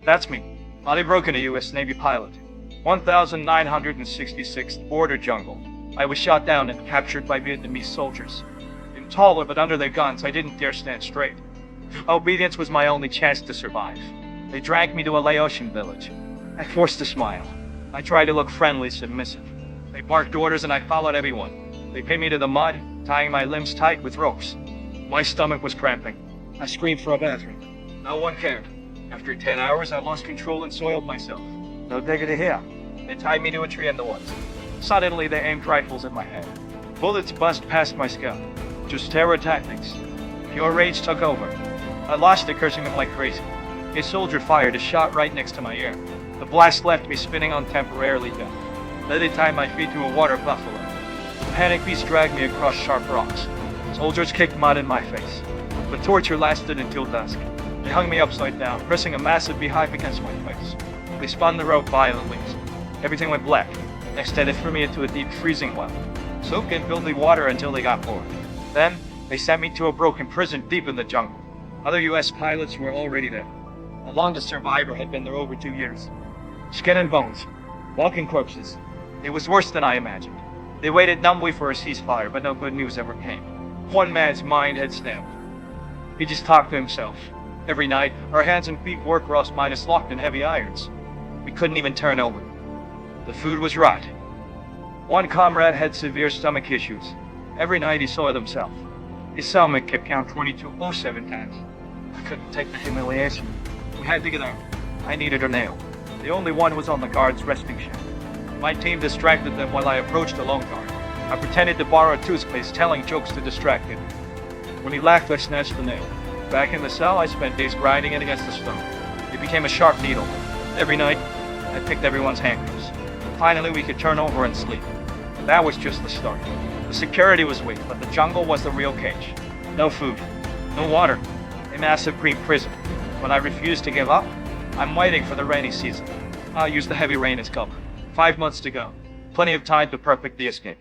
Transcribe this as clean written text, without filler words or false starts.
That's me. Body broken, a U.S. Navy pilot. 1966th Border Jungle. I was shot down and captured by Vietnamese soldiers. I'm taller, but under their guns, I didn't dare stand straight. Obedience was my only chance to survive. They dragged me to a Laotian village. I forced a smile. I tried to look friendly, submissive. They barked orders and I followed everyone. They pinned me to the mud, tying my limbs tight with ropes. My stomach was cramping. I screamed for a bathroom. No one cared. After 10 hours, I lost control and soiled myself. No diggity here. They tied me to a tree in the woods. Suddenly, they aimed rifles at my head. Bullets buzzed past my scalp. Just terror tactics. Pure rage took over. I lost it, cursing them like crazy. A soldier fired a shot right next to my ear. The blast left me spinning on temporarily death. Then they tied my feet to a water buffalo. The panic beast dragged me across sharp rocks. Soldiers kicked mud in my face. The torture lasted until dusk. They hung me upside down, pressing a massive beehive against my face. They spun the rope violently. Everything went black. Next day they threw me into a deep freezing well. Soaked in filthy water until they got bored. Then, they sent me to a broken prison deep in the jungle. Other U.S. pilots were already there. The longest survivor had been there over 2 years. Skin and bones. Walking corpses. It was worse than I imagined. They waited numbly for a ceasefire, but no good news ever came. One man's mind had snapped. He just talked to himself. Every night, our hands and feet were cross-minus locked in heavy irons. We couldn't even turn over. The food was rot. One comrade had severe stomach issues. Every night he soiled himself. His cellmate kept count 2207 times. I couldn't take the humiliation. We had to get out. I needed a nail. The only one was on the guard's resting shack. My team distracted them while I approached the lone guard. I pretended to borrow a toothpaste, telling jokes to distract him. When he laughed, I snatched the nail. Back in the cell, I spent days grinding it against the stone. It became a sharp needle. Every night, I picked everyone's handcuffs. Finally, we could turn over and sleep. That was just the start. The security was weak, but the jungle was the real cage. No food, no water, a massive green prison. When I refused to give up, I'm waiting for the rainy season. I'll use the heavy rain as cover. 5 months to go. Plenty of time to perfect the escape.